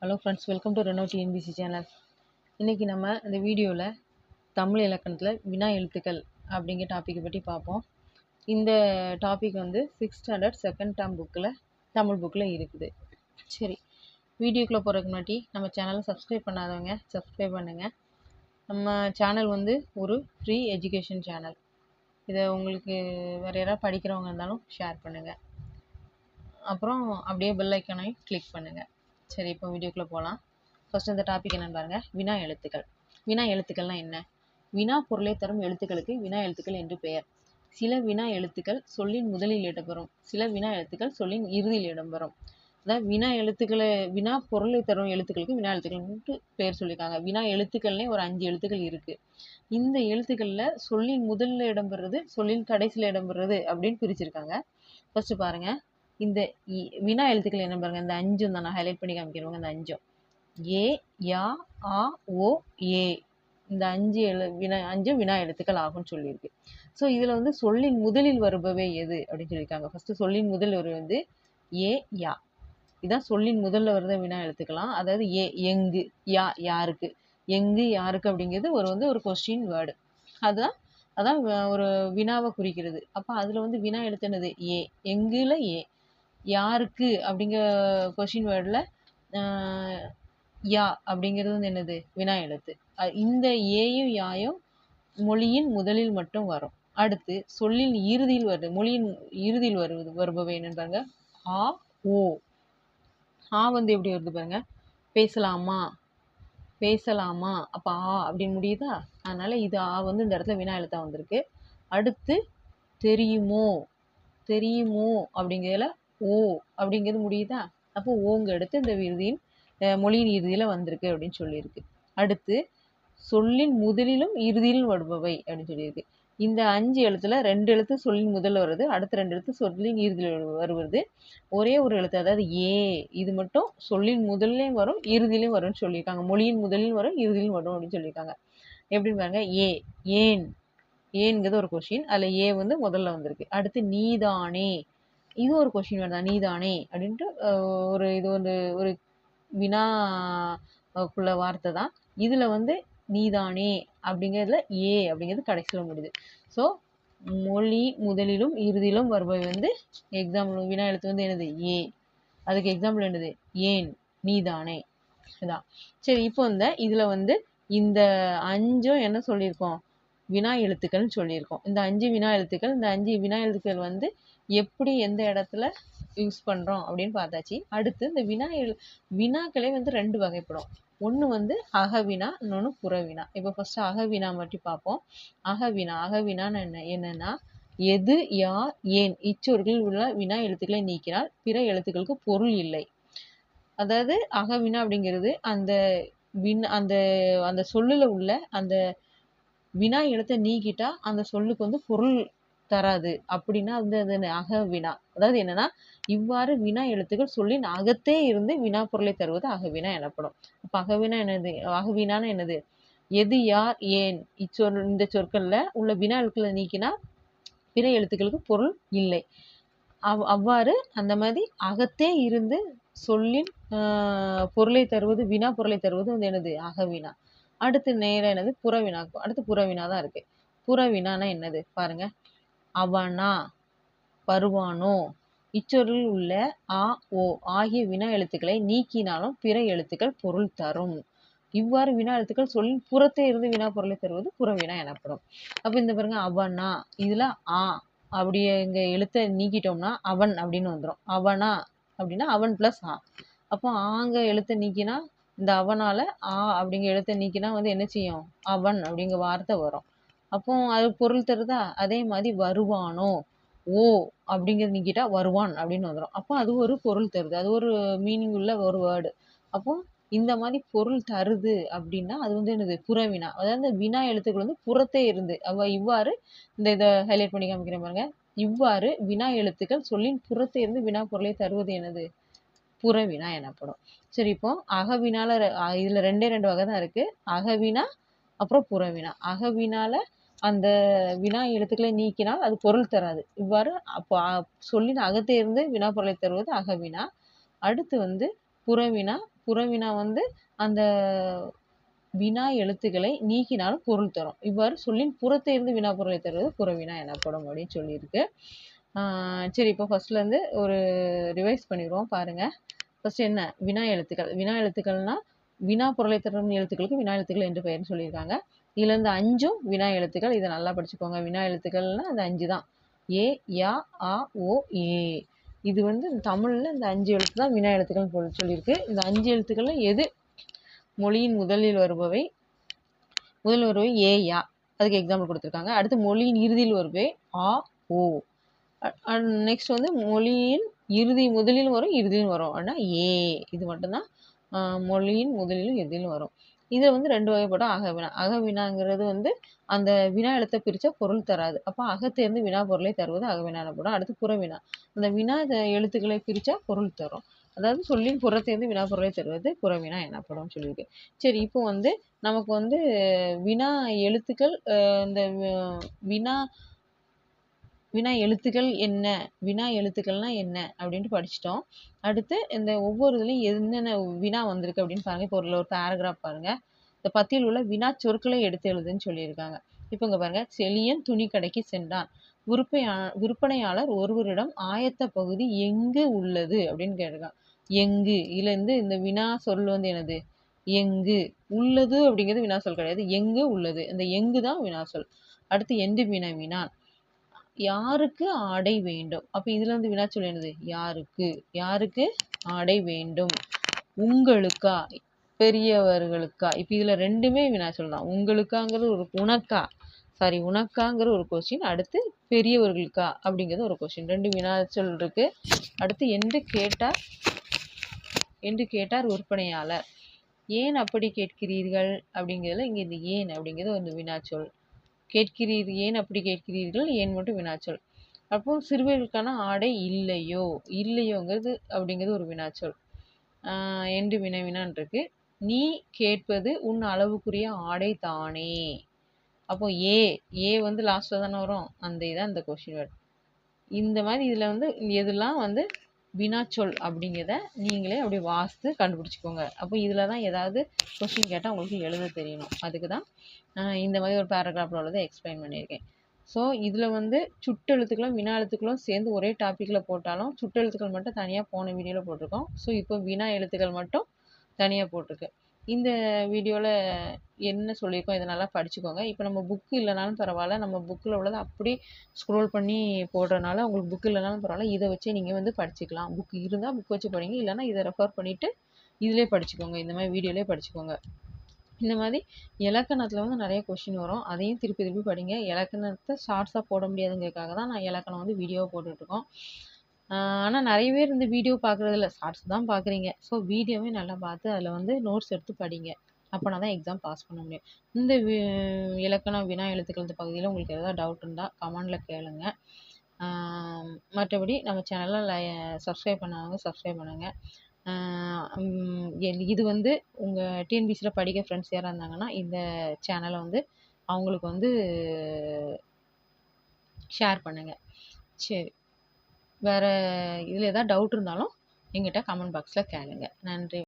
Hello friends, welcome to Reno TNPSC channel. இன்றைக்கி நம்ம இந்த வீடியோவில் தமிழ் இலக்கணத்தில் வினா எழுத்துக்கள் அப்படிங்கிற டாப்பிக்கை பற்றி பார்ப்போம். இந்த டாபிக் வந்து 6th ஸ்டாண்டர்ட் செகண்ட் டேர்ம் புக்கில் தமிழ் புக்கில் இருக்குது. சரி, வீடியோக்குள்ளே போகிறதுக்கு முன்னாடி நம்ம சேனலை சப்ஸ்கிரைப் பண்ணாதவங்க சப்ஸ்கிரைப் பண்ணுங்கள். நம்ம சேனல் வந்து ஒரு ஃப்ரீ எஜுகேஷன் சேனல். இதை உங்களுக்கு வேறு யாராவது படிக்கிறவங்க இருந்தாலும் ஷேர் பண்ணுங்கள். அப்புறம் அப்படியே பெல் ஐக்கானையும் கிளிக் பண்ணுங்கள். சரி, இப்போ வீடியோக்குள்ளே போகலாம். ஃபர்ஸ்ட் இந்த டாபிக் என்னன்னு பாருங்கள். வினா எழுத்துக்கள். வினா எழுத்துக்கள்னால் என்ன? வினா பொருளை தரும் எழுத்துக்களுக்கு வினா எழுத்துக்கள் என்று பெயர். சில வினா எழுத்துக்கள் சொல்லின் முதலில் இடம்பெறும், சில வினா எழுத்துக்கள் சொல்லின் இறுதியில் இடம்பெறும். அதாவது வினா எழுத்துக்களை வினா பொருளை தரும் எழுத்துக்களுக்கு வினா எழுத்துக்கள்ன்ட்டு பெயர் சொல்லியிருக்காங்க. வினா எழுத்துக்கள்னே ஒரு 5 எழுத்துக்கள் இருக்குது. இந்த எழுத்துக்களில் சொல்லின் முதலில் இடம்பெறுறது, சொல்லின் கடைசியில் இடம்பெறுறது அப்படின்னு பிரிச்சிருக்காங்க. ஃபர்ஸ்ட் பாருங்கள், இந்த வினா எழுத்துக்கள் என்ன பாருங்க, இந்த 5 தான் நான் ஹைலைட் பண்ணி காமிக்கிறவங்க. இந்த 5 ஏ, யா, ஆ, ஓ, ஏ, இந்த 5 வினா எழுத்துக்கள் ஆகும்னு சொல்லியிருக்கு. ஸோ இதில் வந்து சொல்லின் முதலில் வருபவை எது அப்படின்னு சொல்லியிருக்காங்க. ஃபர்ஸ்ட் சொல்லின் முதல் ஒரு வந்து ஏ, யா. இதான் சொல்லின் முதல்ல வருத வினா எழுத்துக்கலாம். அதாவது ஏ எங்கு, யா யாருக்கு, எங்கு யாருக்கு அப்படிங்கிறது ஒரு கொஸ்டின் வேர்டு. அதான் ஒரு வினாவை குறிக்கிறது. அப்போ அதில் வந்து வினா எழுத்து என்னது? ஏ. எங்குல ஏ. யாருக்கு அப்படிங்கிற கொஷின் வேர்டில் யா அப்படிங்கிறது வந்து என்னது? வினா எழுத்து. இந்த ஏயும் யாயும் மொழியின் முதலில் மட்டும் வரும். அடுத்து சொல்லின் இறுதியில் வருது, மொழியின் இறுதியில் வருபவை என்னன்னு பாருங்க. ஆ, ஓ. ஆ வந்து எப்படி வருது பாருங்க. பேசலாமா, பேசலாமா. அப்போ ஆ அப்படின்னு முடியுதா? அதனால இது ஆ வந்து இந்த இடத்துல வினா எழுத்தா வந்திருக்கு. அடுத்து தெரியுமோ, தெரியுமோ அப்படிங்கிறதுல ஓ அப்படிங்கிறது முடியுதா? அப்போ ஓங்க எடுத்து இந்த இறுதியின் மொழியின் இறுதியில் வந்திருக்கு அப்படின்னு சொல்லியிருக்கு. அடுத்து சொல்லின் முதலிலும் இறுதியிலும் வருபவை அப்படின்னு சொல்லியிருக்கு. இந்த 5 எழுத்துல 2 எழுத்து சொல்லின் முதல்ல வருது, அடுத்த 2 எழுத்து சொல்லின் இறுதியில் வருவது. ஒரே ஒரு எழுத்து, அதாவது ஏ, இது மட்டும் சொல்லின் முதல்லையும் வரும் இறுதியிலையும் வரும்னு சொல்லியிருக்காங்க. மொழியின் முதலிலும் வரும் இறுதியிலும் வரும் அப்படின்னு சொல்லியிருக்காங்க. எப்படின்னு பாருங்க. ஏ, ஏன், ஏன்கிறது ஒரு கொஷின். அதில் ஏ வந்து முதல்ல வந்திருக்கு. அடுத்து நீதானே, இது ஒரு கொஷின் வேறு தான். நீதானே அப்படின்ட்டு இது வந்து ஒரு வினாக்குள்ள வார்த்தை தான். இதில் வந்து நீதானே அப்படிங்கிறதுல ஏ அப்படிங்கிறது கடைசியில் முடியுது. ஸோ மொழி முதலிலும் இறுதியிலும் வருபவை வந்து எக்ஸாம்பிள் வினா எழுத்து வந்து என்னது? ஏ. அதுக்கு எக்ஸாம்பிள் என்னது? ஏன், நீதானே. இதான். சரி, இப்போ இதில் வந்து இந்த 5 என்ன சொல்லியிருக்கோம்? வினா எழுத்துக்கள்னு சொல்லியிருக்கோம். இந்த 5 வினா எழுத்துக்கள், இந்த 5 வினா எழுத்துக்கள் வந்து எப்படி எந்த இடத்துல யூஸ் பண்ணுறோம் அப்படின்னு பார்த்தாச்சு. அடுத்து இந்த வினாக்களே வந்து 2 வகைப்படும். ஒன்று வந்து அகவினா, இன்னொன்று புறவினா. இப்போ ஃபர்ஸ்ட் அகவினா மட்டும் பார்ப்போம். அகவினான்னு என்னன்னா எது, யார், ஏன் இச்சொற்களில் உள்ள வினா எழுத்துக்களை நீக்கினால் பிற எழுத்துக்களுக்கு பொருள் இல்லை. அதாவது அகவினா அப்படிங்கிறது அந்த அந்த சொல்லுல உள்ள அந்த வினா எழுத்தை நீக்கிட்டா அந்த சொல்லுக்கு வந்து பொருள் தராது அப்படின்னா அது அகவினா. அதாவது என்னன்னா, இவ்வாறு வினா எழுத்துக்கள் சொல்லின் அகத்தே இருந்து வினா பொருளை தருவது அகவினா எனப்படும். அப்ப அகவினா என்னது? அகவினான்னு என்னது? எது, யார், ஏன் இந்த சொற்கள்ல உள்ள வினா எழுத்துக்களை நீக்கினா பிற எழுத்துக்களுக்கு பொருள் இல்லை. அவ்வாறு அந்த மாதிரி அகத்தே இருந்து சொல்லின் பொருளை தருவது, வினா பொருளை தருவது வந்து என்னது? அகவினா. அடுத்து நேரம் என்னது? புறவினா. அடுத்து புறவினா தான் இருக்கு. புறவினானா என்னது பாருங்க. அவனா, வருவானோ இச்சொல்லில் உள்ள ஆ, ஓ ஆகிய வினா எழுத்துக்களை நீக்கினாலும் பிற எழுத்துக்கள் பொருள் தரும். இவ்வாறு வினா எழுத்துக்கள் சொல்லின் புறத்தே இருந்து வினா பொருளை தருவது புறவினா எனப்படும். அப்ப இந்த பாருங்க, அவனா, இதுல ஆ அப்படியே இங்க எழுத்தை நீக்கிட்டோம்னா அவன் அப்படின்னு வந்துடும். அவனா அப்படின்னா அவன் பிளஸ் ஆ. அப்போ ஆங்க எழுத்தை நீக்கினா இந்த அவனால ஆ அப்படிங்கிற எழுத்தை நீக்கினா வந்து என்ன செய்யும்? அவன் அப்படிங்கிற வார்த்தை வரும். அப்போ அது பொருள் தருதா? அதே மாதிரி வருவானோ, ஓ அப்படிங்கிறது நீக்கிட்டா வருவான் அப்படின்னு வந்துடும். அப்போ அது ஒரு பொருள் தருது, அது ஒரு மீனிங் உள்ள ஒரு வேர்டு. அப்போ இந்த மாதிரி பொருள் தருது அப்படின்னா அது வந்து என்னது? புறவினா. அதாவது வினா எழுத்துக்கள் வந்து புறத்தே இருந்து இவ்வாறு இதை ஹைலைட் பண்ணி காமிக்கிறேன் பாருங்க. இவ்வாறு வினா எழுத்துக்கள் சொல்லின் புறத்தே இருந்து வினா பொருளை தருவது என்னது? புறவினா எனப்படும். சரி, இப்போ அகவினால இதுல 2 வகை தான் இருக்கு. அகவினா அப்புறம் புறவினா. அகவினால அந்த வினா எழுத்துக்களை நீக்கினால் அது பொருள் தராது. இவ்வாறு சொல்லின் அகத்தே இருந்து வினா பொருளை தருவது அகவினா. அடுத்து வந்து புறவினா, புறவினா வந்து அந்த வினா எழுத்துக்களை நீக்கினாலும் பொருள் தரும். இவ்வாறு சொல்லின் புறத்தை இருந்து வினா பொருளை தருவது புறவினா எனப்படும் அப்படின்னு சொல்லியிருக்கு. சரி, இப்போ ஃபர்ஸ்ட்லேருந்து ஒரு ரிவைஸ் பண்ணிடுவோம் பாருங்க. ஃபர்ஸ்ட் என்ன? வினா எழுத்துக்கள். வினா எழுத்துக்கள்னா வினா பொருளை தரும் எழுத்துக்களுக்கு வினா எழுத்துக்கள் என்று பெயர்னு சொல்லியிருக்காங்க. இதுல இந்த 5ம் வினா எழுத்துக்கள். இதை நல்லா படிச்சுக்கோங்க. வினா எழுத்துக்கள்னா அந்த 5 தான். ஏ, யா, ஆ, ஓ, ஏ. இது வந்து தமிழ்ல இந்த 5 எழுத்து தான் வினா எழுத்துக்கள் சொல்லியிருக்கு. இந்த 5 எழுத்துக்கள்ல எது மொழியின் முதலில் வருபவை ஏ, யா. அதுக்கு எக்ஸாம்பிள் கொடுத்துருக்காங்க. அடுத்து மொழியின் இறுதியில் வருபவை ஆ, ஓ. நெக்ஸ்ட் வந்து மொழியின் முதலில் வரும், இறுதியில் வரும். அப்படின்னா ஏ. இது மட்டும்தான் மொழியின் முதலிலும் இறுதியிலும் வரும். இதை வந்து 2 வகைப்படும் அகவினா. அகவினாங்கிறது வந்து அந்த வினா எழுத்தை பிரிச்சா பொருள் தராது. அப்போ அகத்தேர்ந்து வினா பொருளை தருவது அகவினா எனப்படும். அடுத்து புறவினா. அந்த வினா எழுத்துக்களை பிரிச்சா பொருள் தரும். அதாவது சொல்லின் புறத்தேர்ந்து வினா பொருளை தருவது புறவினா எனப்படும் சொல்லியிருக்கு. சரி, இப்போ வந்து நமக்கு வந்து வினா எழுத்துக்கள் இந்த வினா வினா எழுத்துக்கள் என்ன, வினா எழுத்துக்கள்னா என்ன அப்படின்ட்டு படிச்சிட்டோம். அடுத்து இந்த ஒவ்வொரு இதுலையும் என்னென்ன வினா வந்திருக்கு அப்படின்னு பாருங்க. இப்போ ஒரு பேராகிராஃப் பாருங்க. இந்த பத்தியில் உள்ள வினா சொற்களை எடுத்து எழுதுன்னு சொல்லியிருக்காங்க. இப்போ இங்க பாருங்க. செழியன் துணி கடைக்கு சென்றான். விற்பனையாளர் ஒருவரிடம் ஆயத்த பகுதி எங்கு உள்ளது அப்படின்னு கேட்டிருக்கான். எங்கு. இதுல இருந்து இந்த வினா சொல் வந்து என்னது? எங்கு. உள்ளது அப்படிங்கிறது வினா சொல் கிடையாது. எங்கு உள்ளது. இந்த எங்கு தான் வினா சொல். அடுத்து என்று வினவினான். யாருக்கு ஆடை வேண்டும்? அப்ப இதுல இருந்து வினாச்சொல் என்னது? யாருக்கு. யாருக்கு ஆடை வேண்டும்? உங்களுக்கா, பெரியவர்களுக்கா. இப்ப இதுல 2மே வினாச்சொல் தான். உங்களுக்காங்கிறது ஒரு உனக்காங்கிற ஒரு கொஸ்டின். அடுத்து பெரியவர்களுக்கா அப்படிங்கிறது ஒரு கொஸ்டின். 2 வினாச்சொல் இருக்கு. அடுத்து என்று கேட்டார் விற்பனையாளர். ஏன் அப்படி கேட்கிறீர்கள் அப்படிங்கிறதுல இங்க இந்த ஏன் அப்படிங்கிறது ஒரு வினாச்சொல். ஏன் அப்படி கேட்கிறீர்கள்? ஏன் மட்டும் வினாச்சொல். அப்போ சிறுவர்களுக்கான ஆடை இல்லையோங்கிறது அப்படிங்கிறது ஒரு வினாச்சொல். என்று வினவினான் இருக்கு. நீ கேட்பது உன் அளவுக்குரிய ஆடை தானே. அப்போ ஏ வந்து லாஸ்ட்ல தானே வரும். அந்த இதான் இந்த கொஸ்டின் வேர்ட். இந்த மாதிரி இதுல வந்து எதெல்லாம் வந்து வினாச்சொல் அப்படிங்கிறத நீங்களே அப்படி வாசித்து கண்டுபிடிச்சிக்கோங்க. அப்போ இதில் தான் ஏதாவது கொஸ்டின் கேட்டால் உங்களுக்கு எழுத தெரியணும். அதுக்கு தான் இந்த மாதிரி ஒரு பேராகிராஃபில் உள்ளதை எக்ஸ்பிளைன் பண்ணியிருக்கேன். ஸோ இதில் வந்து சுட்டெழுத்துக்களும் வினா எழுத்துக்களும் சேர்ந்து ஒரே டாப்பிக்கில் போட்டாலும் சுட்டெழுத்துக்கள் மட்டும் தனியாக போன வீடியோவில் போட்டிருக்கோம். ஸோ இப்போ வினா எழுத்துக்கள் மட்டும் தனியாக போட்டிருக்கு. இந்த வீடியோவில் என்ன சொல்லியிருக்கோம் இதை நல்லா படிச்சுக்கோங்க. இப்போ நம்ம புக்கு இல்லைனாலும் பரவாயில்ல, நம்ம புக்கில் உள்ளதை அப்படி ஸ்க்ரோல் பண்ணி போடுறனால உங்களுக்கு புக்கு இல்லைனாலும் பரவாயில்ல, இதை வச்சே நீங்கள் வந்து படிச்சுக்கலாம். புக்கு இருந்தால் புக் வச்சு படிங்க, இல்லைனா இதை ரெஃபர் பண்ணிவிட்டு இதிலே படிச்சுக்கோங்க. இந்த மாதிரி வீடியோலேயே படிச்சுக்கோங்க. இந்த மாதிரி இலக்கணத்தில் வந்து நிறைய கொஷின் வரும். அதையும் திருப்பி படிங்க. இலக்கணத்தை ஷார்ட்ஸாக போட முடியாதுங்கிறதுக்காக தான் நான் இலக்கணம் வந்து வீடியோவை போட்டுட்ருக்கோம். ஆனால் நிறைய பேர் இந்த வீடியோ பார்க்குறதில்ல, ஷார்ட்ஸ் தான் பார்க்குறீங்க. ஸோ வீடியோவே நல்லா பார்த்து அதில் வந்து நோட்ஸ் எடுத்து படிங்க. அப்போனா தான் எக்ஸாம் பாஸ் பண்ண முடியும். இந்த இலக்கணம் வினா எழுத்துக்கள் இந்த பகுதியில் உங்களுக்கு எதாவது டவுட் இருந்தால் கமெண்டில் கேளுங்க. மற்றபடி நம்ம சேனலில் சப்ஸ்கிரைப் பண்ணாதவங்க சப்ஸ்கிரைப் பண்ணுங்கள். இது வந்து உங்கள் டிஎன்பிசியில் படிக்க ஃப்ரெண்ட்ஸ் யாராக இருந்தாங்கன்னா இந்த சேனலை வந்து அவங்களுக்கு வந்து ஷேர் பண்ணுங்கள். சரி, வேறு இதில் எதாவது டவுட் இருந்தாலும் எங்கிட்ட கமெண்ட் பாக்ஸில் கேளுங்க. நன்றி.